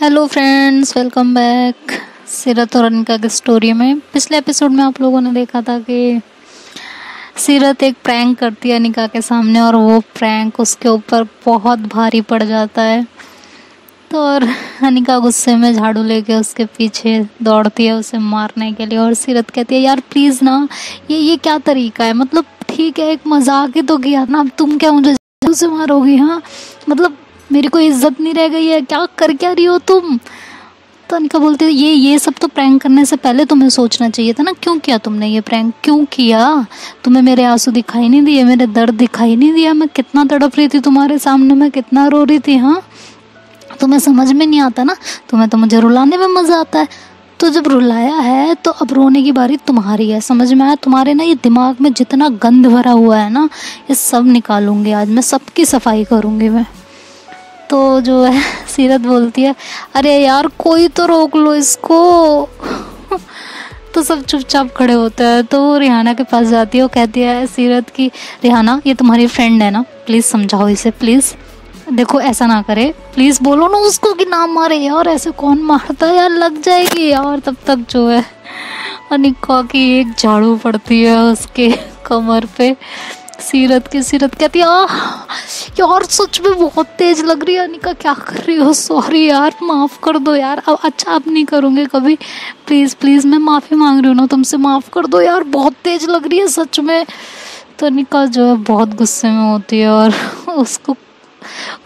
Hello friends, welcome back सीरत और अनिका की स्टोरी में। पिछले एपिसोड में आप लोगों ने देखा था कि सीरत एक प्रैंक करती है अनिका के सामने और वो प्रैंक उसके ऊपर बहुत भारी पड़ जाता है। तो और अनिका गुस्से में झाड़ू लेके उसके पीछे दौड़ती है उसे मारने के लिए। और सीरत कहती है, यार प्लीज़ ना, ये क्या तरीका है? मतलब ठीक है, एक मजाक ही तो किया ना, अब तुम क्या मुझे झाड़ू से मारोगी? हाँ, मतलब मेरी कोई इज्जत नहीं रह गई है क्या? कर क्या रही हो तुम? तो अनिका बोलती है, ये सब तो प्रैंक करने से पहले तुम्हें सोचना चाहिए था ना। क्यों किया तुमने ये प्रैंक? क्यों किया? तुम्हें मेरे आंसू दिखाई नहीं दिए? मेरे दर्द दिखाई नहीं दिया? मैं कितना तड़प रही थी तुम्हारे सामने, मैं कितना रो रही थी। हाँ, तुम्हें समझ में नहीं आता ना? तुम्हें तो मुझे रुलाने में मज़ा आता है। तो जब रुलाया है तो अब रोने की बारी तुम्हारी है। समझ में आया? तुम्हारे ना ये दिमाग में जितना गंद भरा हुआ है ना, ये सब निकालूंगी आज मैं, सबकी सफाई करूँगी मैं। तो जो है सीरत बोलती है, अरे यार कोई तो रोक लो इसको। तो सब चुपचाप खड़े होते हैं। तो वो रिहाना के पास जाती है। वो कहती है सीरत की, रिहाना ये तुम्हारी फ्रेंड है ना, प्लीज़ समझाओ इसे, प्लीज़ देखो ऐसा ना करे, प्लीज़ बोलो ना उसको कि ना मारे। यार ऐसे कौन मारता है यार, लग जाएगी यार। तब तक जो है अनिका की एक झाड़ू पड़ती है उसके कमर पे। सीरत कहती है, यार सच में बहुत तेज लग रही है अनिका, क्या कर रही हो? सॉरी यार, माफ़ कर दो यार, अब अच्छा अब नहीं करूँगी कभी, प्लीज़ प्लीज़ मैं माफ़ी मांग रही हूँ ना तुमसे, माफ़ कर दो यार, बहुत तेज लग रही है सच में। तो अनिका जो है बहुत गुस्से में होती है और उसको,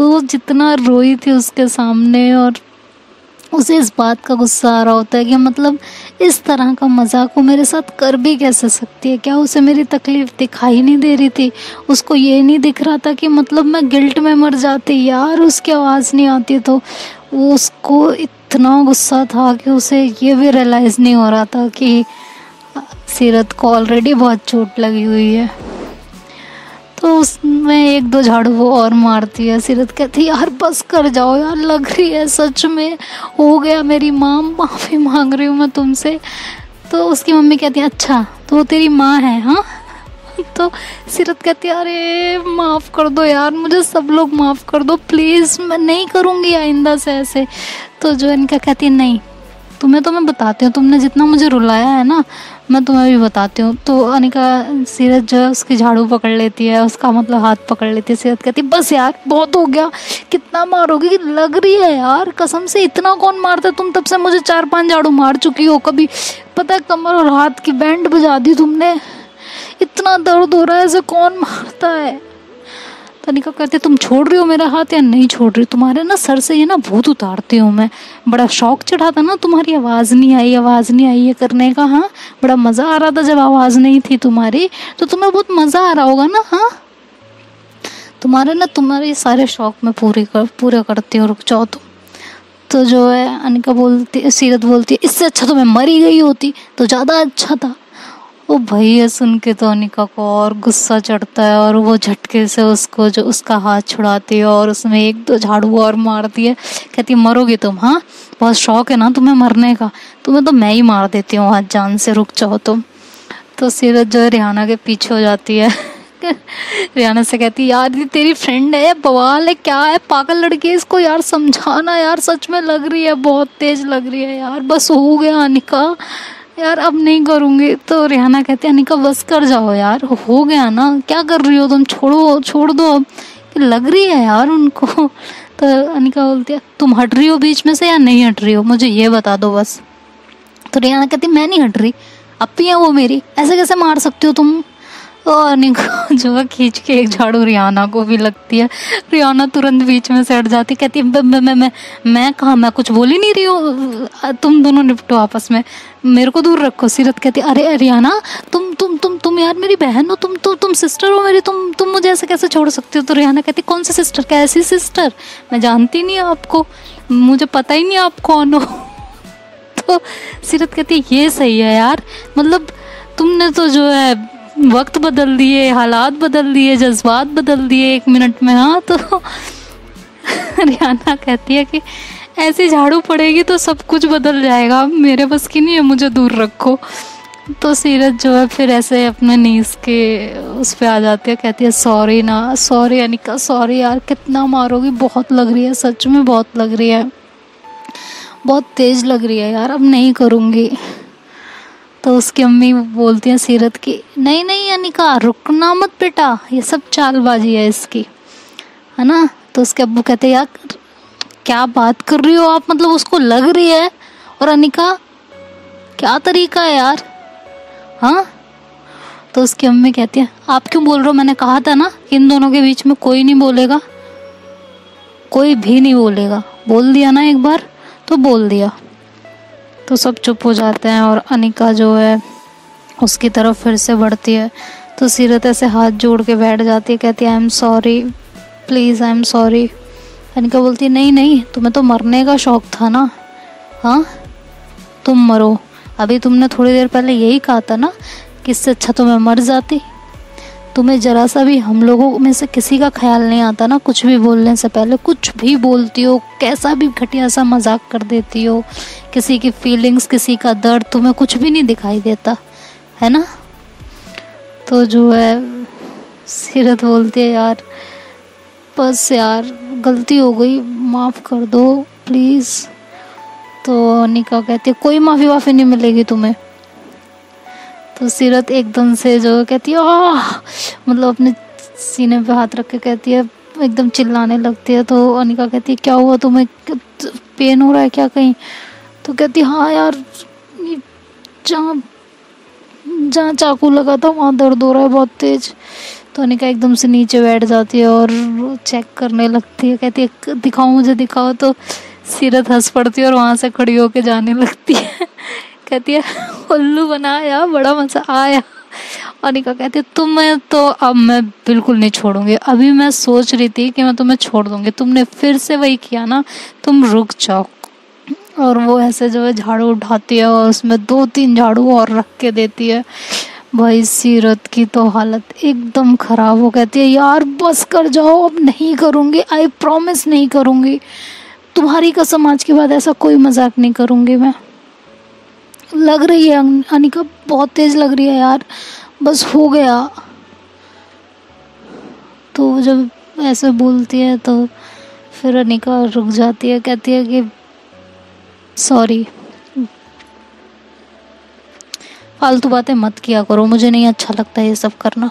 वो जितना रोई थी उसके सामने, और उसे इस बात का गुस्सा आ रहा होता है कि मतलब इस तरह का मजाक वो मेरे साथ कर भी कैसे सकती है? क्या उसे मेरी तकलीफ़ दिखाई नहीं दे रही थी? उसको ये नहीं दिख रहा था कि मतलब मैं गिल्ट में मर जाती? यार उसकी आवाज़ नहीं आती। तो वो, उसको इतना गुस्सा था कि उसे ये भी रियलाइज़ नहीं हो रहा था कि सीरत को ऑलरेडी बहुत चोट लगी हुई है। तो उसमें एक दो झाड़ू वो और मारती है। सीरत कहती है, यार बस कर जाओ यार, लग रही है सच में, हो गया मेरी माँ, माफ़ी मांग रही हूँ मैं तुमसे। तो उसकी मम्मी कहती है, अच्छा तो वो तेरी माँ है? हाँ। तो सीरत कहती है, अरे माफ़ कर दो यार, मुझे सब लोग माफ़ कर दो प्लीज़, मैं नहीं करूँगी आइंदा से ऐसे। तो जो इनका कहती है, नहीं तुम्हें तो मैं बताती हूँ, तुमने जितना मुझे रुलाया है ना, मैं तुम्हें भी बताती हूँ। तो अनिका, सीरत जो है उसकी झाड़ू पकड़ लेती है, उसका मतलब हाथ पकड़ लेती है। सीरत कहती है, बस यार बहुत हो गया, कितना मारोगी? कि लग रही है यार, कसम से इतना कौन मारता है? तुम तब से मुझे 4-5 झाड़ू मार चुकी हो, कभी पता है कमर और हाथ की बैंड बजा दी तुमने, इतना दर्द हो रहा है, ऐसे कौन मारता है? अनिका कहती है, तुम छोड़ रही हो मेरा हाथ या नहीं छोड़ रही? तुम्हारे ना सर से ये ना भूत उतारती हूँ मैं। बड़ा शौक चढ़ा था ना, तुम्हारी आवाज़ नहीं आई ये करने का। हाँ, बड़ा मज़ा आ रहा था जब आवाज़ नहीं थी तुम्हारी, तो तुम्हें बहुत मज़ा आ रहा होगा ना। हाँ, तुम्हारे सारे शौक में पूरे करती हूँ, रुक जाओ तुम। तो जो है अनिका बोलती, सीरत बोलती है, इससे अच्छा तो मैं मरी गई होती तो ज़्यादा अच्छा था। ओ भाई, ये सुन के तो अनिका को और गुस्सा चढ़ता है और वो झटके से उसको जो उसका हाथ छुड़ाती है और उसमें एक दो झाड़ू और मारती है। कहती है, मरोगी तुम? हाँ, बहुत शौक है ना तुम्हें मरने का, तुम्हें तो मैं ही मार देती हूँ आज जान से, रुक जाओ तुम। तो सीरत जो है रिहाना के पीछे हो जाती है। रिहाना से कहती है, यार ये तेरी फ्रेंड है, बवाल है, क्या है, पागल लड़की है, इसको यार समझाना यार, सच में लग रही है, बहुत तेज लग रही है यार, बस हो गया अनिका यार, अब नहीं करूँगी। तो रिहाना कहती है, अनिका बस कर जाओ यार, हो गया ना, क्या कर रही हो तुम, छोड़ दो अब, लग रही है यार उनको। तो अनिका बोलती है, तुम हट रही हो बीच में से या नहीं हट रही हो, मुझे ये बता दो बस। तो रिहाना कहती है, मैं नहीं हट रही, अपी है वो मेरी, ऐसे कैसे मार सकती हो तुम? और अनिका जो है खींच के एक झाड़ू रिहाना को भी लगती है। रिहाना तुरंत बीच में से हट जाती, कहती है, मैं कहाँ, मैं कुछ बोल ही नहीं रही हूँ, तुम दोनों निपटो आपस में, मेरे को दूर रखो। सीरत कहती है, अरे रिहाना तुम यार मेरी बहन हो, तुम सिस्टर हो मेरी, तुम मुझे ऐसे कैसे छोड़ सकती हो? तो रिहाना कहती, कौन सी सिस्टर, कैसी सिस्टर, मैं जानती नहीं आपको, मुझे पता ही नहीं आप कौन हो। तो सीरत कहती है, ये सही है यार, मतलब तुमने तो जो है वक्त बदल दिए, हालात बदल दिए, जज्बात बदल दिए 1 मिनट में। हाँ, तो रिहाना कहती है कि ऐसी झाड़ू पड़ेगी तो सब कुछ बदल जाएगा, मेरे बस की नहीं है, मुझे दूर रखो। तो सीरत जो है फिर ऐसे अपने नीस के उस पे आ जाती है, कहती है, सॉरी ना, सॉरी अनिका, सॉरी यार, कितना मारोगी, बहुत लग रही है, सच में बहुत लग रही है। बहुत तेज़ लग रही है यार, अब नहीं करूँगी। तो उसकी अम्मी बोलती हैं सीरत की, नहीं नहीं अनिका रुकना मत बेटा, ये सब चालबाजी है इसकी, है ना। तो उसके अब्बू कहते हैं यार क्या बात कर रही हो आप, मतलब उसको लग रही है, और अनिका क्या तरीका है यार, हाँ। तो उसकी अम्मी कहती है आप क्यों बोल रहे हो, मैंने कहा था ना इन दोनों के बीच में कोई नहीं बोलेगा, कोई भी नहीं बोलेगा, बोल दिया ना एक बार तो बोल दिया। तो सब चुप हो जाते हैं और अनिका जो है उसकी तरफ फिर से बढ़ती है। तो सीरत ऐसे हाथ जोड़ के बैठ जाती है, कहती है I am sorry, please I am sorry. Anika बोलती है नहीं नहीं तुम्हें तो मरने का शौक था ना, हाँ तुम मरो, अभी तुमने थोड़ी देर पहले यही कहा था ना कि इससे अच्छा तो मैं मर जाती। तुम्हें जरा सा भी हम लोगों में से किसी का ख्याल नहीं आता ना, कुछ भी बोलने से पहले कुछ भी बोलती हो, कैसा भी घटिया सा मजाक कर देती हो, किसी की फीलिंग्स किसी का दर्द तुम्हें कुछ भी नहीं दिखाई देता है ना। तो जो है सीरत बोलती है यार बस यार गलती हो गई, माफ़ कर दो प्लीज़। तो अनिका कहती है कोई माफ़ी वाफ़ी नहीं मिलेगी तुम्हें। तो सीरत एकदम से जो कहती है आह, मतलब अपने सीने पे हाथ रख के कहती है, एकदम चिल्लाने लगती है। तो अनिका कहती है क्या हुआ तुम्हें, पेन हो रहा है क्या कहीं। तो कहती है हाँ यार जहाँ जहाँ चाकू लगा था वहाँ दर्द हो रहा है बहुत तेज। तो अनिका एकदम से नीचे बैठ जाती है और चेक करने लगती है, कहती है दिखाओ मुझे दिखाओ। तो सीरत हंस पड़ती है और वहाँ से खड़ी होके जाने लगती है। कहती है उल्लू बनाया, बड़ा मजा आया। अनिका कहती है तुम्हें तो अब मैं बिल्कुल नहीं छोड़ूंगी, अभी मैं सोच रही थी कि मैं तुम्हें छोड़ दूंगी, तुमने फिर से वही किया ना, तुम रुक जाओ। और वो ऐसे जो है झाड़ू उठाती है और उसमें 2-3 झाड़ू और रख के देती है। भाई सीरत की तो हालत एकदम खराब हो, कहती है यार बस कर जाओ, अब नहीं करूँगी, आई प्रॉमिस नहीं करूँगी, तुम्हारी कसम आज के बाद ऐसा कोई मजाक नहीं करूँगी मैं। लग रही है अनिका बहुत तेज़ लग रही है यार, बस हो गया। तो जब ऐसे बोलती है तो फिर अनिका रुक जाती है, कहती है कि सॉरी, फालतू बातें मत किया करो, मुझे नहीं अच्छा लगता ये सब करना।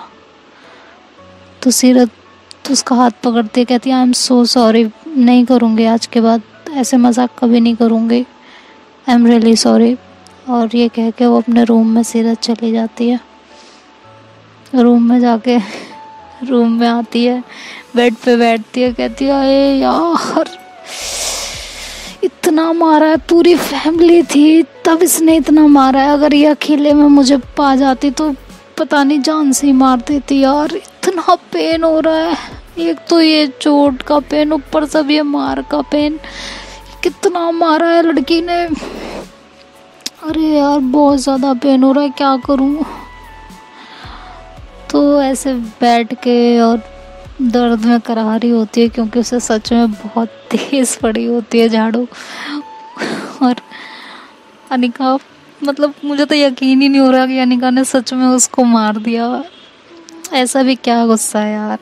तो सीरत उसका हाथ पकड़ती है, कहती है आई एम सो सॉरी, नहीं करूँगी आज के बाद, ऐसे मजाक कभी नहीं करूँगी, आई एम रियली सॉरी। और ये कह के वो अपने रूम में सीरत चली जाती है। रूम में जाके रूम में आती है, बेड पे बैठती है, कहती है अरे यार इतना मारा है, पूरी फैमिली थी तब इसने इतना मारा है, अगर ये अकेले में मुझे पा जाती तो पता नहीं जान से ही मार देती यार, इतना पेन हो रहा है, एक तो ये चोट का पेन, ऊपर से ये मार का पेन, कितना मारा है लड़की ने, अरे यार बहुत ज़्यादा पेन हो रहा है, क्या करूँ। तो ऐसे बैठ के और दर्द में करा रही होती है क्योंकि उसे सच में बहुत तेज़ पड़ी होती है झाड़ू। और अनिका, मतलब मुझे तो यकीन ही नहीं हो रहा कि अनिका ने सच में उसको मार दिया, ऐसा भी क्या गुस्सा है यार।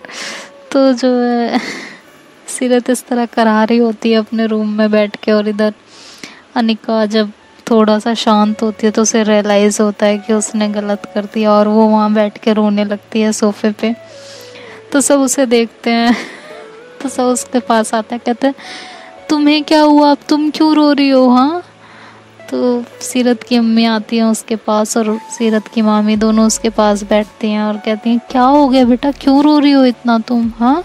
तो जो है सीरत इस तरह करा रही होती है अपने रूम में बैठ के, और इधर अनिका जब थोड़ा सा शांत होती है तो उसे रियलाइज़ होता है कि उसने गलत कर दिया, और वो वहाँ बैठ के रोने लगती है सोफे पे। तो सब उसे देखते हैं, तो सब उसके पास आते हैं, कहते हैं तुम्हें क्या हुआ, अब तुम क्यों रो रही हो, हाँ। तो सीरत की अम्मी आती हैं उसके पास और सीरत की मामी, दोनों उसके पास बैठती हैं और कहती हैं क्या हो गया बेटा, क्यों रो रही हो इतना तुम, हाँ।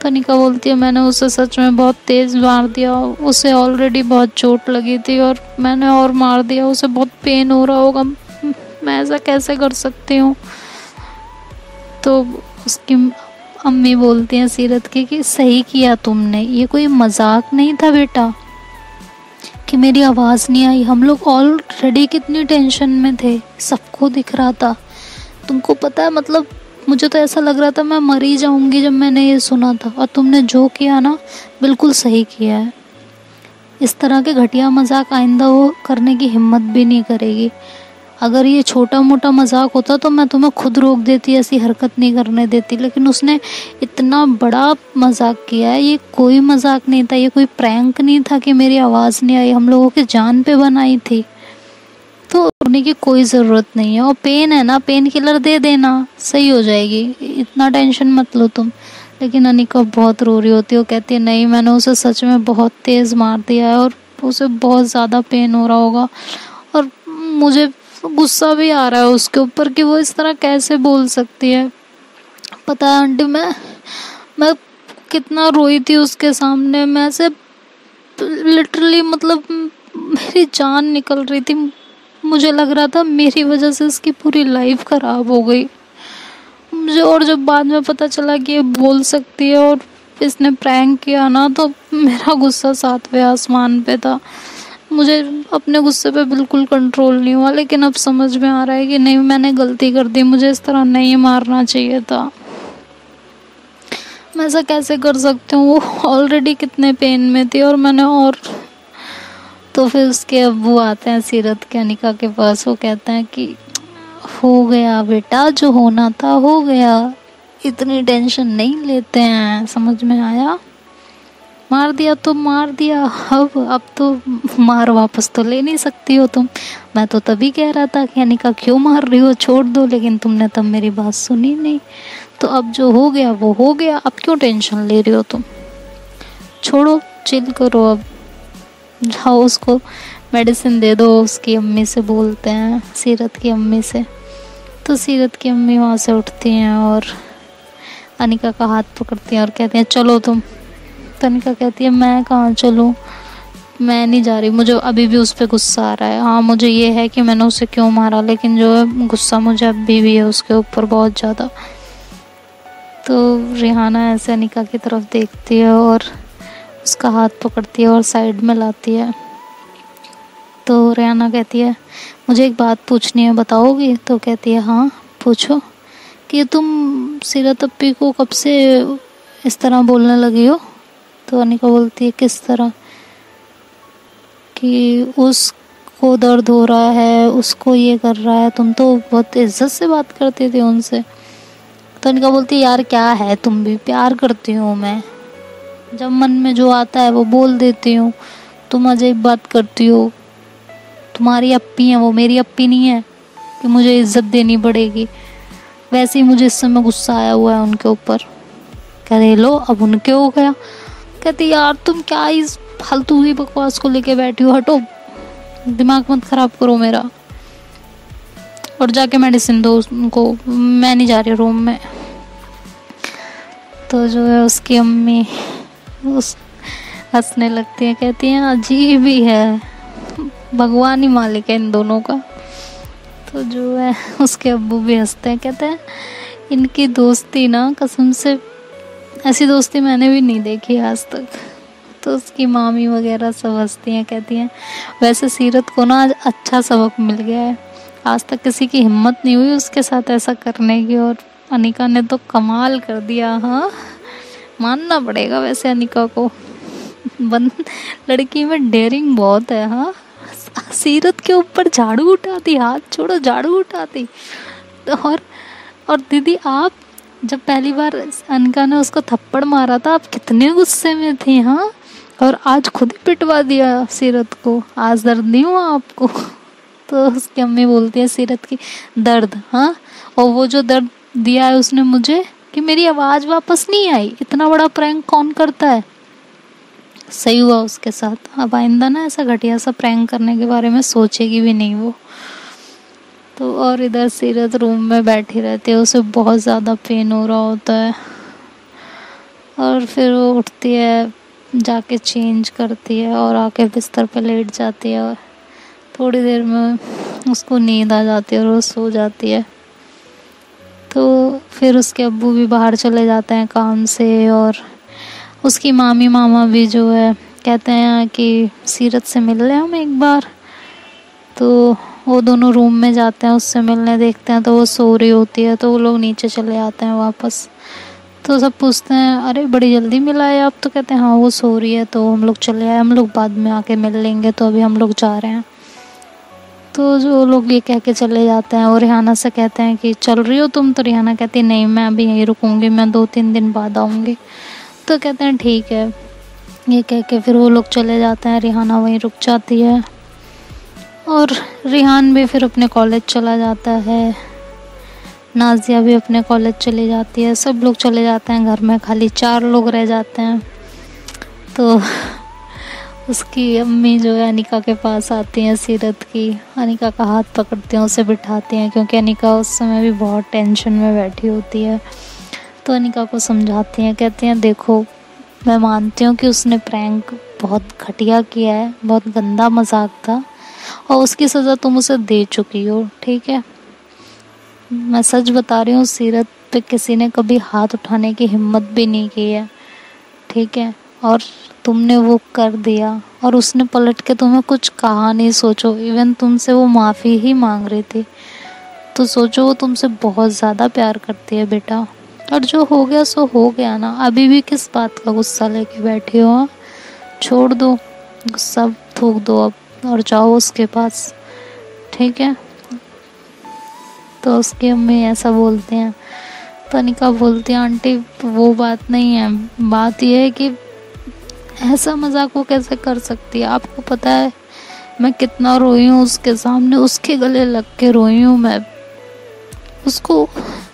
तो अनिका बोलती है मैंने उसे सच में बहुत तेज़ मार दिया, उसे ऑलरेडी बहुत चोट लगी थी और मैंने और मार दिया, उसे बहुत पेन हो रहा होगा, मैं ऐसा कैसे कर सकती हूँ। तो उसकी अम्मी बोलती हैं सीरत की कि सही किया तुमने, ये कोई मजाक नहीं था बेटा कि मेरी आवाज़ नहीं आई, हम लोग ऑलरेडी कितनी टेंशन में थे, सबको दिख रहा था, तुमको पता है, मतलब मुझे तो ऐसा लग रहा था मैं मर ही जाऊंगी जब मैंने ये सुना था, और तुमने जो किया ना बिल्कुल सही किया है। इस तरह के घटिया मजाक आइंदा वो करने की हिम्मत भी नहीं करेगी। अगर ये छोटा मोटा मजाक होता तो मैं तुम्हें खुद रोक देती, ऐसी हरकत नहीं करने देती, लेकिन उसने इतना बड़ा मजाक किया है। ये कोई मजाक नहीं था, ये कोई प्रैंक नहीं था कि मेरी आवाज़ नहीं आई, हम लोगों की जान पे बनाई थी। तो रोने की कोई ज़रूरत नहीं है, और पेन है ना, पेन किलर दे देना, सही हो जाएगी, इतना टेंशन मत लो तुम। लेकिन अनिका बहुत रो रही होती है, वो कहती है नहीं, मैंने उसे सच में बहुत तेज़ मार दिया है और उसे बहुत ज़्यादा पेन हो रहा होगा, और मुझे गुस्सा भी आ रहा है उसके ऊपर कि वो इस तरह कैसे बोल सकती है। पता है आंटी, मैं कितना रोई थी उसके सामने, मैं से लिटरली मतलब मेरी जान निकल रही थी। मुझे लग रहा था मेरी वजह से इसकी पूरी लाइफ खराब हो गई मुझे। और जब बाद में पता चला कि ये बोल सकती है और इसने प्रैंक किया ना, तो मेरा गुस्सा 7वें आसमान पे था। मुझे अपने गुस्से पे बिल्कुल कंट्रोल नहीं हुआ, लेकिन अब समझ में आ रहा है कि नहीं, मैंने गलती कर दी, मुझे इस तरह नहीं मारना चाहिए था। मैं ऐसा कैसे कर सकती हूँ, वो ऑलरेडी कितने पेन में थी और मैंने और। तो फिर उसके अब्बू आते हैं सीरत के अनिका के पास, वो कहते हैं कि हो गया बेटा, जो होना था हो गया, इतनी टेंशन नहीं लेते हैं, समझ में आया, मार दिया तो मार दिया, अब तो मार वापस तो ले नहीं सकती हो तुम। मैं तो तभी कह रहा था कि अनिका क्यों मार रही हो, छोड़ दो, लेकिन तुमने तब मेरी बात सुनी नहीं। तो अब जो हो गया वो हो गया, अब क्यों टेंशन ले रही हो तुम, छोड़ो, चिल करो, अब जाओ उसको मेडिसिन दे दो। उसकी अम्मी से बोलते हैं, सीरत की अम्मी से। तो सीरत की अम्मी वहाँ से उठती हैं और अनिका का हाथ पकड़ती हैं और कहती हैं चलो तुम। तो अनिका कहती है मैं कहाँ चलूँ, मैं नहीं जा रही, मुझे अभी भी उस पर गुस्सा आ रहा है। हाँ मुझे ये है कि मैंने उसे क्यों मारा, लेकिन जो है गुस्सा मुझे अभी भी है उसके ऊपर बहुत ज़्यादा। तो रिहाना ऐसे अनिका की तरफ देखती है और उसका हाथ पकड़ती है और साइड में लाती है। तो रिहाना कहती है मुझे एक बात पूछनी है, बताओगी? तो कहती है हाँ पूछो। कि तुम सीरत अप्पी को कब से इस तरह बोलने लगी हो? तो अनिका बोलती है किस तरह? कि उसको दर्द हो रहा है, उसको ये कर रहा है, तुम तो बहुत इज्जत से बात करती थी उनसे। तो अनिका बोलती है यार क्या है, तुम भी, प्यार करती हूँ मैं, जब मन में जो आता है वो बोल देती हूँ, तुम अजीब बात करती हो, तुम्हारी अप्पी है वो, मेरी अप्पी नहीं है कि मुझे इज्जत देनी पड़ेगी। वैसे ही मुझे इस समय गुस्सा आया हुआ है उनके ऊपर। कह रहे लो अब उनके हो गया। कहती यार तुम क्या इस फालतू की बकवास को लेके बैठी हो, हटो, दिमाग मत खराब करो मेरा, और जाके मेडिसिन दो उनको, मैं नहीं जा रही रूम में। तो जो है उसकी अम्मी उस हंसने लगती है, कहती हैं अजीब ही है, भगवान ही मालिक है इन दोनों का। तो जो है उसके अब्बू भी हंसते हैं, कहते हैं इनकी दोस्ती ना कसम से ऐसी दोस्ती मैंने भी नहीं देखी आज तक। तो उसकी मामी वगैरह सब हंसती हैं, कहती हैं वैसे सीरत को ना आज अच्छा सबक मिल गया है, आज तक किसी की हिम्मत नहीं हुई उसके साथ ऐसा करने की, और अनिका ने तो कमाल कर दिया। हाँ मानना पड़ेगा वैसे अनिका को, लड़की में डेयरिंग बहुत है। हाँ सीरत के ऊपर झाड़ू उठाती, हाथ छोड़ो झाड़ू उठाती। और दीदी आप जब पहली बार अनिका ने उसको थप्पड़ मारा था, आप कितने गुस्से में थी? हाँ, और आज खुद ही पिटवा दिया सीरत को, आज दर्द नहीं हुआ आपको? तो उसकी अम्मी बोलती है सीरत की दर्द, हाँ, और वो जो दर्द दिया है उसने मुझे कि मेरी आवाज़ वापस नहीं आई, इतना बड़ा प्रैंक कौन करता है? सही हुआ उसके साथ, अब आइंदा ना ऐसा घटिया सा प्रैंक करने के बारे में सोचेगी भी नहीं वो। तो और इधर सीरत रूम में बैठी रहती है, उसे बहुत ज़्यादा पेन हो रहा होता है, और फिर वो उठती है, जाके चेंज करती है और आके बिस्तर पे लेट जाती है, और थोड़ी देर में उसको नींद आ जाती है और वो सो जाती है। तो फिर उसके अब्बू भी बाहर चले जाते हैं काम से, और उसकी मामी मामा भी जो है कहते हैं कि सीरत से मिल लें हम एक बार। तो वो दोनों रूम में जाते हैं उससे मिलने, देखते हैं तो वो सो रही होती है, तो वो लोग नीचे चले आते हैं वापस। तो सब पूछते हैं अरे बड़ी जल्दी मिला है आप? तो कहते हैं हाँ वो सो रही है तो हम लोग चले आए, हम लोग बाद में आके मिल लेंगे, तो अभी हम लोग जा रहे हैं। तो जो लोग ये कह के चले जाते हैं और रिहाना से कहते हैं कि चल रही हो तुम, तो रिहाना कहती है नहीं मैं अभी यहीं रुकूंगी, मैं 2-3 दिन बाद आऊँगी। तो कहते हैं ठीक है। ये कह के फिर वो लोग चले जाते हैं, रिहाना वहीं रुक जाती है और रिहान भी फिर अपने कॉलेज चला जाता है, नाज़िया भी अपने कॉलेज चली जाती है, सब लोग चले जाते हैं, घर में खाली 4 लोग रह जाते हैं। तो उसकी अम्मी जो है अनिका के पास आती हैं, सीरत की, अनिका का हाथ पकड़ती हैं, उसे बिठाती हैं क्योंकि अनिका उस समय भी बहुत टेंशन में बैठी होती है। तो अनिका को समझाती हैं, कहती हैं देखो मैं मानती हूँ कि उसने प्रैंक बहुत घटिया किया है, बहुत गंदा मजाक था और उसकी सज़ा तुम उसे दे चुकी हो, ठीक है। मैं सच बता रही हूँ, सीरत पे किसी ने कभी हाथ उठाने की हिम्मत भी नहीं की है, ठीक है। और तुमने वो कर दिया और उसने पलट के तुम्हें कुछ कहा नहीं। सोचो इवन तुमसे वो माफ़ी ही मांग रही थी, तो सोचो वो तुमसे बहुत ज़्यादा प्यार करती है बेटा। और जो हो गया सो हो गया ना, अभी भी किस बात का गुस्सा लेके बैठी हो? हाँ? छोड़ दो, गुस्सा थूक दो अब और जाओ उसके पास, ठीक है। तो उसकी अम्मी ऐसा बोलते हैं। तो अनिका बोलती है आंटी वो बात नहीं है, बात यह है कि ऐसा मजाक वो कैसे कर सकती है? आपको पता है मैं कितना रोई हूँ उसके सामने, उसके गले लग के रोई हूँ मैं। उसको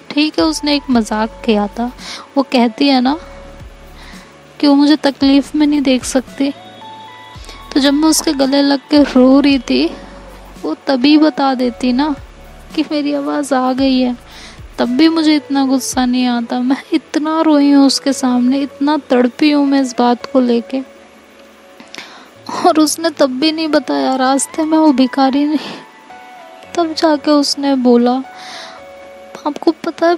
ठीक है उसने एक मजाक किया था, वो कहती है ना कि वो मुझे तकलीफ़ में नहीं देख सकती, तो जब मैं उसके गले लग के रो रही थी वो तभी बता देती ना कि मेरी आवाज़ आ गई है, तब भी मुझे इतना गुस्सा नहीं आता। मैं इतना रोई हूँ उसके सामने, इतना तड़पी हूँ मैं इस बात को लेके, और उसने तब भी नहीं बताया। रास्ते में वो भिखारी ने तब जाके उसने बोला। आपको पता है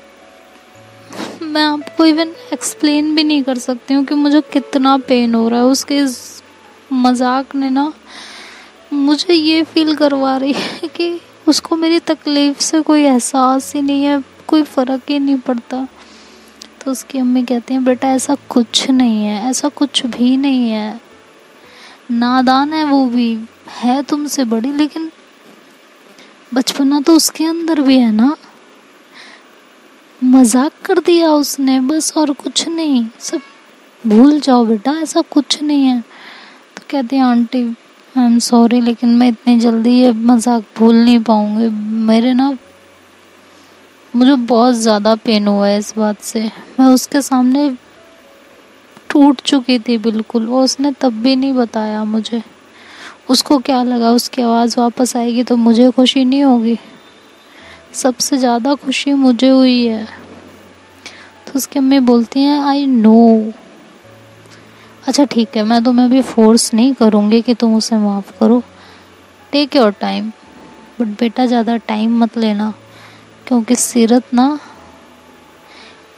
मैं आपको इवन एक्सप्लेन भी नहीं कर सकती हूँ कि मुझे कितना पेन हो रहा है। उसके इस मजाक ने ना मुझे ये फील करवा रही है कि उसको मेरी तकलीफ़ से कोई एहसास ही नहीं है, कोई फ़र्क ही नहीं पड़ता। तो उसकी अम्मी कहती हैं बेटा ऐसा कुछ नहीं है, ऐसा कुछ भी नहीं है, नादान है वो भी, है तुमसे बड़ी, लेकिन बचपना तो उसके अंदर भी है ना। मजाक कर दिया उसने बस, और कुछ नहीं, सब भूल जाओ बेटा, ऐसा कुछ नहीं है। तो कहती है आंटी आई एम सॉरी, लेकिन मैं इतनी जल्दी ये मजाक भूल नहीं पाऊंगी। मुझे बहुत ज़्यादा पेन हुआ है इस बात से, मैं उसके सामने टूट चुकी थी बिल्कुल, और उसने तब भी नहीं बताया मुझे। उसको क्या लगा उसकी आवाज़ वापस आएगी तो मुझे खुशी नहीं होगी? सबसे ज़्यादा खुशी मुझे हुई है। तो उसकी अम्मी बोलती हैं आई नो, अच्छा ठीक है मैं तुम्हें अभी फोर्स नहीं करूँगी कि तुम उसे माफ़ करो, टेक योर टाइम, बट बेटा ज़्यादा टाइम मत लेना, क्योंकि सीरत ना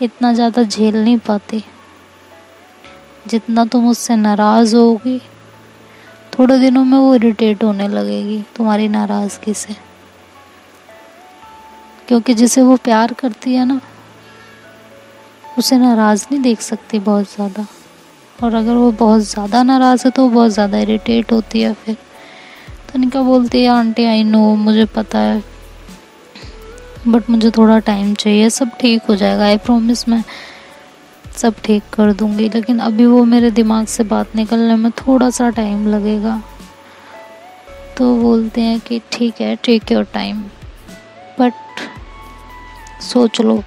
इतना ज़्यादा झेल नहीं पाती। जितना तुम उससे नाराज़ होगी थोड़े दिनों में वो इरिटेट होने लगेगी तुम्हारी नाराज़गी से, क्योंकि जिसे वो प्यार करती है ना उसे नाराज़ नहीं देख सकती बहुत ज़्यादा, और अगर वो बहुत ज़्यादा नाराज़ है तो वो बहुत ज़्यादा इरिटेट होती है फिर। तो अनिका बोलती है आंटी आई नो, मुझे पता है, बट मुझे थोड़ा टाइम चाहिए, सब ठीक हो जाएगा, आई प्रॉमिस मैं सब ठीक कर दूंगी, लेकिन अभी वो मेरे दिमाग से बात निकलने में थोड़ा सा टाइम लगेगा। तो बोलते हैं कि ठीक है टेक योर टाइम, बट सोच लो।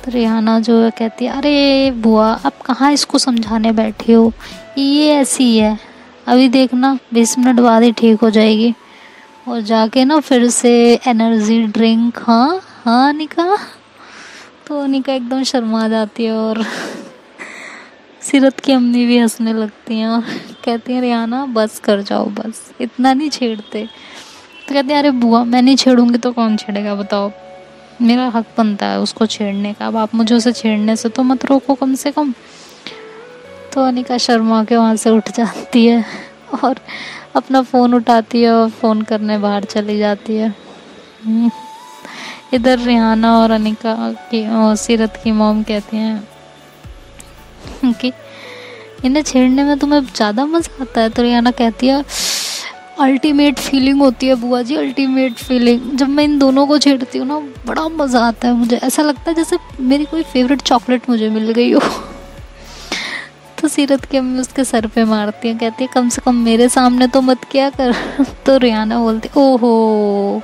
तो रिहाना जो है कहती है अरे बुआ आप कहाँ इसको समझाने बैठी हो, ये ऐसी है, अभी देखना 20 मिनट बाद ही ठीक हो जाएगी, और जाके ना फिर से एनर्जी ड्रिंक। हाँ हाँ अनिका। तो अनिका एकदम शर्मा जाती है और सीरत की अम्मी भी हंसने लगती हैं और कहती हैं रिहाना बस कर जाओ, बस इतना नहीं छेड़ते। तो कहती है अरे बुआ मैं नहीं छेड़ूंगी तो कौन छेड़ेगा बताओ, मेरा हक बनता है उसको छेड़ने का, अब आप मुझे उसे छेड़ने से तो मत रोको कम से कम। तो अनिका शर्मा के वहाँ से उठ जाती है और अपना फ़ोन उठाती है और फ़ोन करने बाहर चली जाती है। इधर रिहाना और अनिका की और सीरत की मॉम कहती हैं कि इन्हें छेड़ने में तुम्हें ज़्यादा मज़ा आता है। तो रिहाना कहती है अल्टीमेट फीलिंग होती है बुआ जी, अल्टीमेट फीलिंग। जब मैं इन दोनों को छेड़ती हूँ ना, बड़ा मज़ा आता है मुझे। ऐसा लगता है जैसे मेरी कोई फेवरेट चॉकलेट मुझे मिल गई हो। तो सीरत की अम्मी उसके सर पे मारती है, कहती है कम से कम मेरे सामने तो मत किया कर। तो रियाना बोलती, ओहो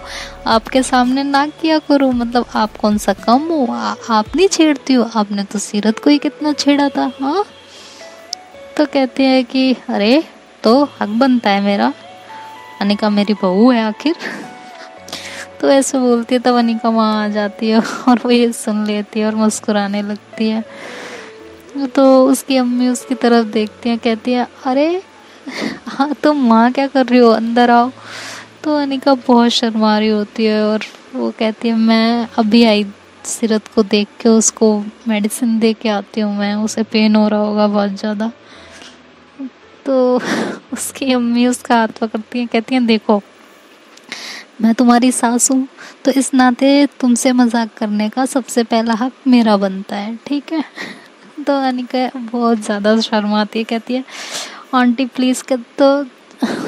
आपके सामने ना किया करो, मतलब आप कौन सा कम हो, आप नहीं छेड़ती हो, आपने तो सीरत को ही कितना छेड़ा था। हाँ, तो कहते हैं कि अरे तो हक बनता है मेरा, अनिका मेरी बहू है आखिर। तो ऐसे बोलती है, तब अनिका वहाँ आ जाती है और वो ये सुन लेती है और मुस्कुराने लगती है। तो उसकी अम्मी उसकी तरफ देखती है, कहती है अरे हाँ तुम वहाँ क्या कर रही हो, अंदर आओ। तो अनिका बहुत शर्मा रही होती है और वो कहती है मैं अभी आई सीरत को देख के, उसको मेडिसिन दे के आती हूँ मैं, उसे पेन हो रहा होगा बहुत ज़्यादा। तो उसकी अम्मी उसका हाथ पकड़ती है, कहती हैं देखो मैं तुम्हारी सास हूँ, तो इस नाते तुमसे मजाक करने का सबसे पहला हक मेरा बनता है, ठीक है। तो अनिका बहुत ज़्यादा शर्माती है, कहती है आंटी प्लीज़ कर। तो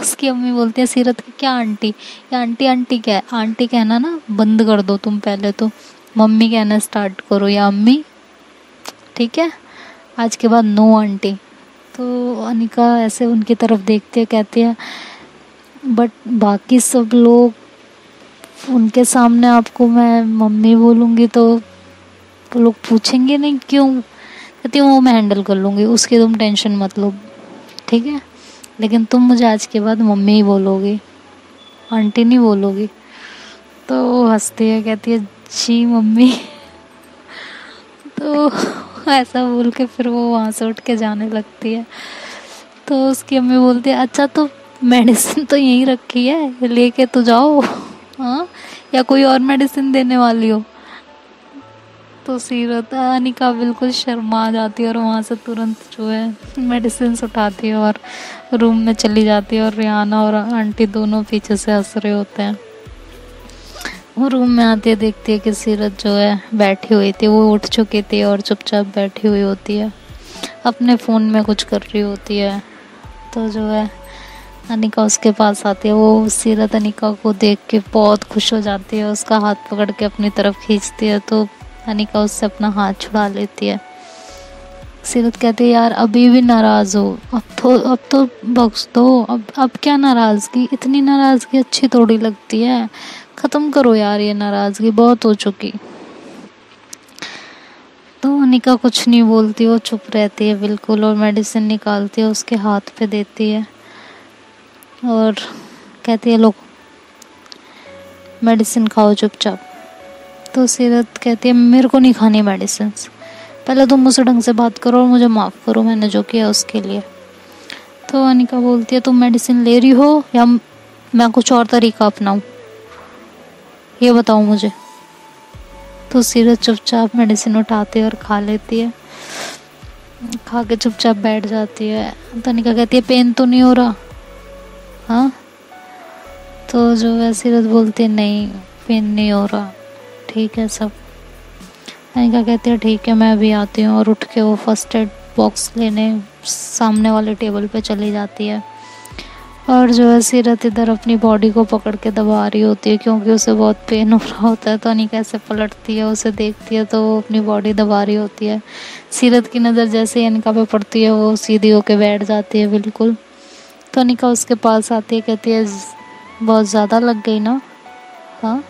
उसकी अम्मी बोलती है सीरत की क्या आंटी, या आंटी आंटी क्या है, आंटी कहना ना बंद कर दो तुम, पहले तो मम्मी कहना स्टार्ट करो या अम्मी, ठीक है, आज के बाद नो आंटी। तो अनिका ऐसे उनकी तरफ देखती है, कहती है बट बाकी सब लोग, उनके सामने आपको मैं मम्मी बोलूँगी तो वो लोग पूछेंगे नहीं क्यों। कहती हूँ वो मैं हैंडल कर लूँगी, उसकी तुम टेंशन मत लो, ठीक है, लेकिन तुम मुझे आज के बाद मम्मी ही बोलोगी, आंटी नहीं बोलोगी। तो वो हंसती है, कहती है जी मम्मी। तो ऐसा बोल के फिर वो वहाँ से उठ के जाने लगती है। तो उसकी अम्मी बोलती है अच्छा तो मेडिसिन तो यहीं रखी है, लेके तो जाओ, हाँ, या कोई और मेडिसिन देने वाली हो। तो सीरत अनिका बिल्कुल शर्मा जाती है और वहाँ से तुरंत जो है मेडिसिन उठाती है और रूम में चली जाती है। और रियाना और आंटी दोनों पीछे से हंस रहे होते हैं। वो रूम में आती है, देखती है कि सीरत जो है बैठी हुई थी, वो उठ चुकी थी और चुपचाप बैठी हुई होती है, अपने फ़ोन में कुछ कर रही होती है। तो जो है अनिका उसके पास आती है, वो सीरत अनिका को देख के बहुत खुश हो जाती है, उसका हाथ पकड़ के अपनी तरफ खींचती है। तो अनिका उससे अपना हाथ छुड़ा लेती है। सीरत कहती है यार अभी भी नाराज़ हो, अब तो बख्श दो, अब क्या नाराज़गी, इतनी नाराज़गी अच्छी थोड़ी लगती है, ख़त्म करो यार ये नाराज़गी, बहुत हो चुकी। तो अनिका कुछ नहीं बोलती, वो चुप रहती है बिल्कुल, और मेडिसिन निकालती है उसके हाथ पे देती है और कहती है लो मेडिसिन खाओ चुपचाप। तो सीरत कहती है मेरे को नहीं खानी मेडिसिन, पहले तुम मुझसे ढंग से बात करो और मुझे माफ़ करो मैंने जो किया उसके लिए। तो अनिका बोलती है तुम मेडिसिन ले रही हो या मैं कुछ और तरीका अपनाऊं, ये बताओ मुझे। तो सीरत चुपचाप मेडिसिन उठाती है और खा लेती है, खा के चुपचाप बैठ जाती है। तो अनिका कहती है पेन तो नहीं हो रहा, हाँ। तो जो है सीरत बोलती है नहीं पेन नहीं हो रहा, ठीक है सब। अनिका कहती है ठीक है मैं अभी आती हूँ, और उठ के वो फर्स्ट एड बॉक्स लेने सामने वाले टेबल पे चली जाती है। और जो है सीरत इधर अपनी बॉडी को पकड़ के दबा रही होती है क्योंकि उसे बहुत पेन हो रहा होता है। तो अनिका ऐसे पलटती है, उसे देखती है तो वो अपनी बॉडी दबा रही होती है। सीरत की नज़र जैसे ही अनिका पे पड़ती है वो सीधी होके बैठ जाती है बिल्कुल। तो अनिका उसके पास आती है, कहती है बहुत ज़्यादा लग गई ना, हाँ।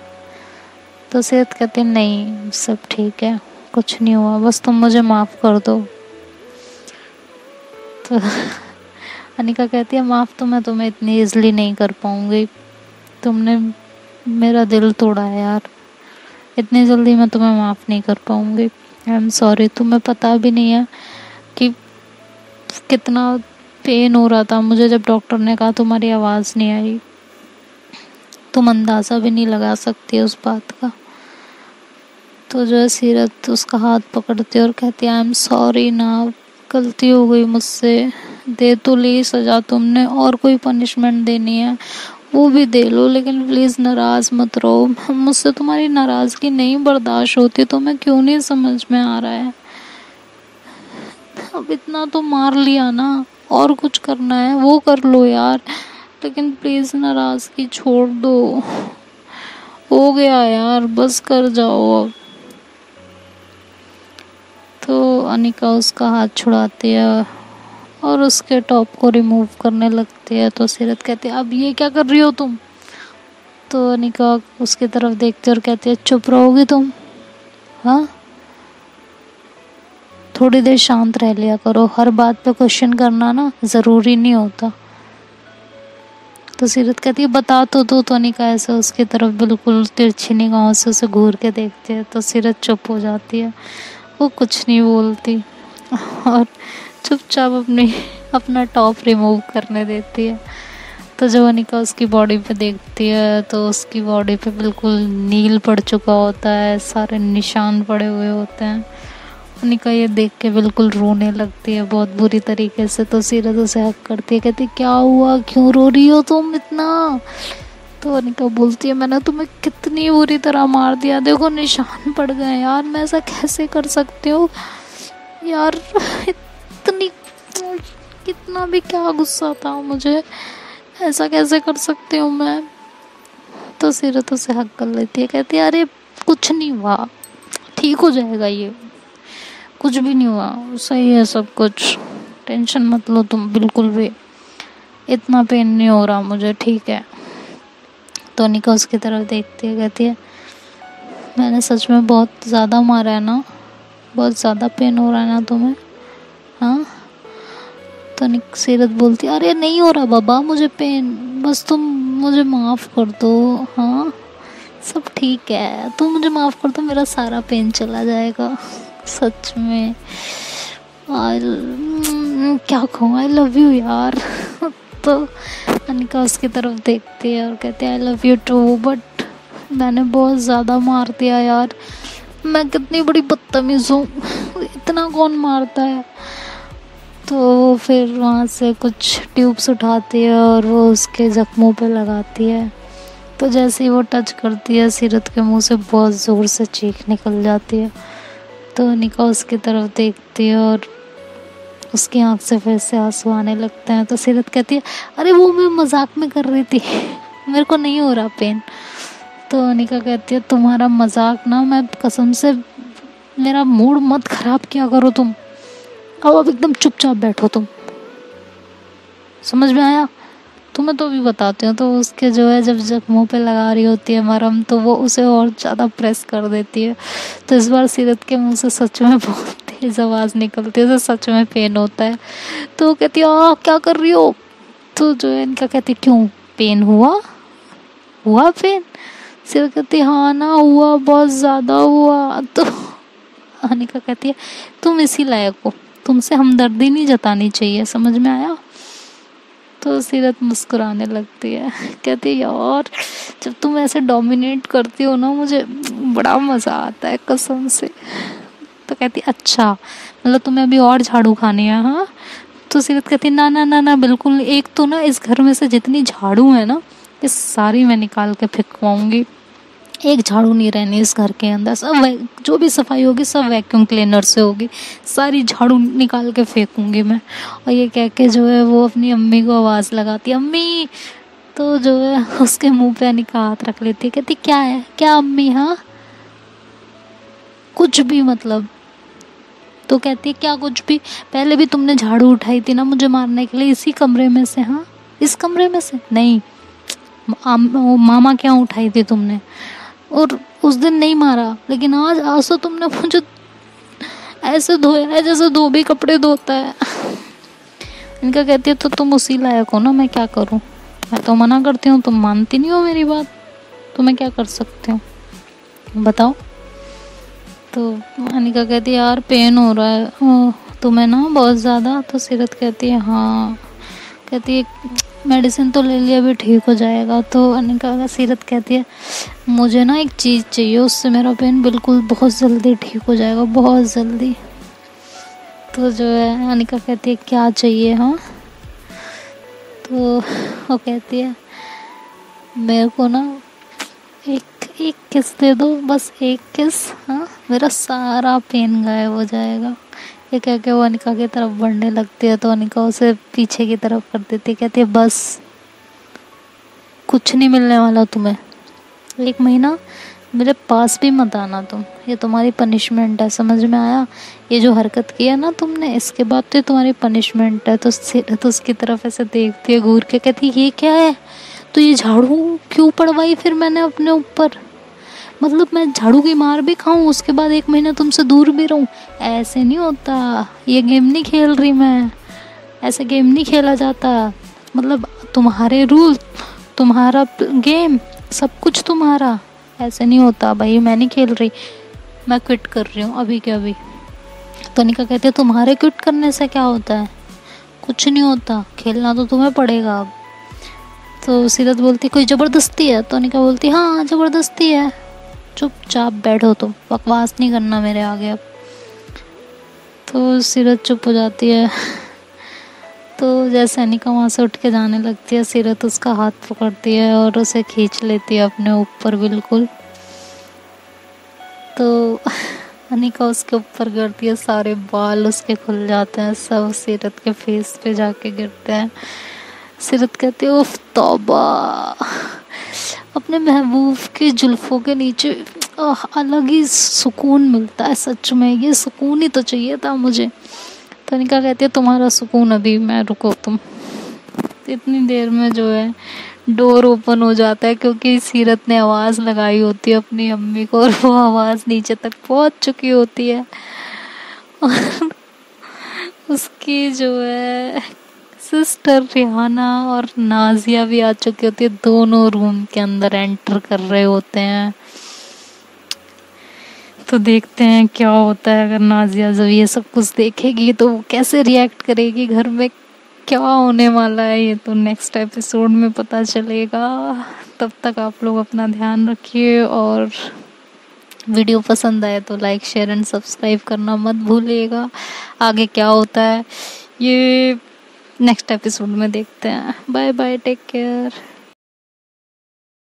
तो सीरत कहती है नहीं सब ठीक है, कुछ नहीं हुआ, बस तुम मुझे माफ़ कर दो। तो अनिका कहती है माफ़ तो मैं तुम्हें इतनी ईज़िली नहीं कर पाऊँगी, तुमने मेरा दिल तोड़ा है यार, इतनी जल्दी मैं तुम्हें माफ़ नहीं कर पाऊँगी, आई एम सॉरी। तुम्हें पता भी नहीं है कि कितना पेन हो रहा था मुझे जब डॉक्टर ने कहा तुम्हारी आवाज़ नहीं आई, तुम अंदाज़ा भी नहीं लगा सकती उस बात का। तो जो है सीरत उसका हाथ पकड़ती है और कहती है आई एम सॉरी ना, गलती हो गई मुझसे, दे तो ली सज़ा तुमने, और कोई पनिशमेंट देनी है वो भी दे लो, लेकिन प्लीज़ नाराज़ मत रहो, मुझसे तुम्हारी नाराज़गी नहीं बर्दाश्त होती, तुम्हें क्यों नहीं समझ में आ रहा है, अब इतना तो मार लिया ना, और कुछ करना है वो कर लो यार, लेकिन प्लीज़ नाराज़गी छोड़ दो, हो गया यार, बस कर जाओ अब। तो अनिका उसका हाथ छुड़ाती है और उसके टॉप को रिमूव करने लगती है। तो सीरत कहती है अब ये क्या कर रही हो तुम? तो अनिका उसकी तरफ देखती है और कहती है चुप रहोगी तुम? हाँ, थोड़ी देर शांत रह लिया करो, हर बात पे क्वेश्चन करना ना ज़रूरी नहीं होता। तो सीरत कहती है बता तो अनिका ऐसे उसकी तरफ बिल्कुल तिरछी निगाहों से उसे घूर के देखती है। तो सीरत चुप हो जाती है, वो कुछ नहीं बोलती और चुपचाप अपना टॉप रिमूव करने देती है। तो जब अनिका उसकी बॉडी पे देखती है तो उसकी बॉडी पे बिल्कुल नील पड़ चुका होता है, सारे निशान पड़े हुए होते हैं। अनिका ये देख के बिल्कुल रोने लगती है बहुत बुरी तरीके से। तो सीरत उसे हक करती है, कहती क्या हुआ, क्यों रो रही हो तुम इतना? तो अनिका बोलती है मैंने तुम्हें कितनी बुरी तरह मार दिया, देखो निशान पड़ गए यार, मैं ऐसा कैसे कर सकती हूँ यार, इतनी कितना भी क्या गुस्सा था मुझे, ऐसा कैसे कर सकती हूँ मैं? तो सीरत उसे हक कर लेती है, कहती है अरे कुछ नहीं हुआ, ठीक हो जाएगा, ये कुछ भी नहीं हुआ, सही है सब कुछ, टेंशन मत लो तुम बिल्कुल भी, इतना पेन नहीं हो रहा मुझे, ठीक है। तो अनिका उसकी तरफ देखती है, कहती है मैंने सच में बहुत ज़्यादा मारा है ना, बहुत ज़्यादा पेन हो रहा है ना तुम्हें? हाँ। तो सीरत बोलती है अरे नहीं हो रहा बाबा मुझे पेन, बस तुम मुझे माफ़ कर दो, हाँ सब ठीक है, तुम मुझे माफ़ कर दो, मेरा सारा पेन चला जाएगा, सच में क्या कहूँ, आई लव यू यार। तो अनिका उसकी तरफ देखती है और कहती है I love you too, but मैंने बहुत ज़्यादा मार दिया यार, मैं कितनी बड़ी बदतमीज़ हूँ, इतना कौन मारता है? तो फिर वहाँ से कुछ ट्यूब्स उठाती है और वो उसके ज़ख्मों पे लगाती है। तो जैसे ही वो टच करती है सीरत के मुंह से बहुत ज़ोर से चीख निकल जाती है। तो अनिका उसकी तरफ देखती है और उसकी आँख से फिर से आंसू आने लगते हैं। तो सीरत कहती है अरे वो मैं मजाक में कर रही थी, मेरे को नहीं हो रहा पेन। तो अनिका कहती है तुम्हारा मजाक ना, मैं कसम से, मेरा मूड मत ख़राब किया करो तुम, अब एकदम चुपचाप बैठो तुम, समझ में आया? तुम्हें तो भी बताती हूँ। तो उसके जो है जब मुंह पे लगा रही होती है मरहम, तो वो उसे और ज़्यादा प्रेस कर देती है। तो इस बार सीरत के मुंह से सच में बहुत तेज़ आवाज़ निकलती है, तो सच में पेन होता है। तो वो कहती है क्या कर रही हो? तो जो है इनका कहती क्यों, पेन हुआ पेन? सीरत कहती हाँ ना हुआ, बहुत ज़्यादा हुआ। तो अनिका कहती है तुम इसी लायक हो, तुमसे हमदर्दी नहीं जतानी चाहिए, समझ में आया? तो सीरत मुस्कुराने लगती है, कहती है यार जब तुम ऐसे डोमिनेट करती हो ना, मुझे बड़ा मज़ा आता है कसम से। तो कहती अच्छा मतलब तुम्हें अभी और झाड़ू खानी है? हाँ। तो सीरत कहती ना ना ना ना बिल्कुल, एक तो ना इस घर में से जितनी झाड़ू है ना, ये सारी मैं निकाल के फेंकवाऊंगी, एक झाड़ू नहीं रहनी इस घर के अंदर, सब जो भी सफाई होगी सब वैक्यूम क्लीनर से होगी, सारी झाड़ू निकाल के फेंकूंगी मैं। और ये कह के जो है वो अपनी अम्मी को आवाज़ लगाती है अम्मी। तो जो है उसके मुंह पे अनिका हाथ रख लेती है, कहती क्या है, क्या अम्मी? हाँ कुछ भी मतलब। तो कहती है क्या कुछ भी, पहले भी तुमने झाड़ू उठाई थी ना मुझे मारने के लिए इसी कमरे में से? हाँ इस कमरे में से नहीं, मामा क्या उठाई थी तुमने, और उस दिन नहीं मारा, लेकिन आज तो तुमने मुझे ऐसे धोया है जैसे धोबी कपड़े धोता है। इनका कहती है तो तुम उसी लायक हो ना, मैं क्या करूं, मैं तो मना करती हूँ, तुम मानती नहीं हो मेरी बात, तो मैं क्या कर सकती हूँ बताओ? तो अनिका कहती है यार पेन हो रहा है तुम्हें ना बहुत ज़्यादा? तो सीरत कहती है हाँ, कहती है मेडिसिन तो ले लिया भी ठीक हो जाएगा। तो अनिका सीरत कहती है मुझे ना एक चीज़ चाहिए, उससे मेरा पेन बिल्कुल बहुत जल्दी ठीक हो जाएगा, बहुत जल्दी। तो जो है अनिका कहती है क्या चाहिए? हाँ। तो वो कहती है मेरे को ना एक किस दे दो, बस एक किस, हाँ मेरा सारा पेन गायब हो जाएगा। ये कह के वो अनिका की तरफ बढ़ने लगती है। तो अनिका उसे पीछे की तरफ कर देती है, कहती है बस कुछ नहीं मिलने वाला तुम्हें। 1 महीना मेरे पास भी मत आना तुम, ये तुम्हारी पनिशमेंट है, समझ में आया? ये जो हरकत किया ना तुमने, इसके बाद तो तुम्हारी पनिशमेंट है। तो उसकी तरफ ऐसे देखती है घूर के, कहती ये क्या है? तो ये झाड़ू क्यों पड़वाई फिर मैंने अपने ऊपर? मतलब मैं झाड़ू की मार भी खाऊं, उसके बाद 1 महीना तुमसे दूर भी रहूं? ऐसे नहीं होता, ये गेम नहीं खेल रही मैं, ऐसे गेम नहीं खेला जाता। मतलब तुम्हारे रूल, तुम्हारा गेम, सब कुछ तुम्हारा, ऐसे नहीं होता भाई। मैं नहीं खेल रही, मैं क्विट कर रही हूँ अभी के अभी। तनिका कहती है तुम्हारे क्विट करने से क्या होता है? कुछ नहीं होता, खेलना तो तुम्हें पड़ेगा अब। तो सीरत बोलती कोई ज़बरदस्ती है? तनिका बोलती हाँ ज़बरदस्ती है, चुपचाप बैठो तुम, बकवास नहीं करना मेरे आगे अब। तो सीरत चुप हो जाती है। तो जैसे अनिका वहाँ से उठ के जाने लगती है, सीरत उसका हाथ पकड़ती है और उसे खींच लेती है अपने ऊपर बिल्कुल। तो अनिका उसके ऊपर गिरती है, सारे बाल उसके खुल जाते हैं, सब सीरत के फेस पे जाके गिरते हैं। सीरत कहती है उफ तौबा, अपने महबूब के जुल्फों के नीचे अलग ही सुकून मिलता है, सच में ये सुकून ही तो चाहिए था मुझे। तनिका कहती है तुम्हारा सुकून अभी, मैं रुको तुम। इतनी देर में जो है डोर ओपन हो जाता है, क्योंकि सीरत ने आवाज़ लगाई होती है अपनी अम्मी को, और वो आवाज़ नीचे तक पहुंच चुकी होती है। और उसकी जो है सिस्टर रिहाना और नाजिया भी आ चुकी होती है, दोनों रूम के अंदर एंटर कर रहे होते हैं। तो देखते हैं क्या होता है। अगर नाजिया जब ये सब कुछ देखेगी तो वो कैसे रिएक्ट करेगी, घर में क्या होने वाला है, ये तो नेक्स्ट एपिसोड में पता चलेगा। तब तक आप लोग अपना ध्यान रखिए, और वीडियो पसंद आए तो लाइक शेयर एंड सब्सक्राइब करना मत भूलिएगा। आगे क्या होता है ये नेक्स्ट एपिसोड में देखते हैं। Bye bye, take care.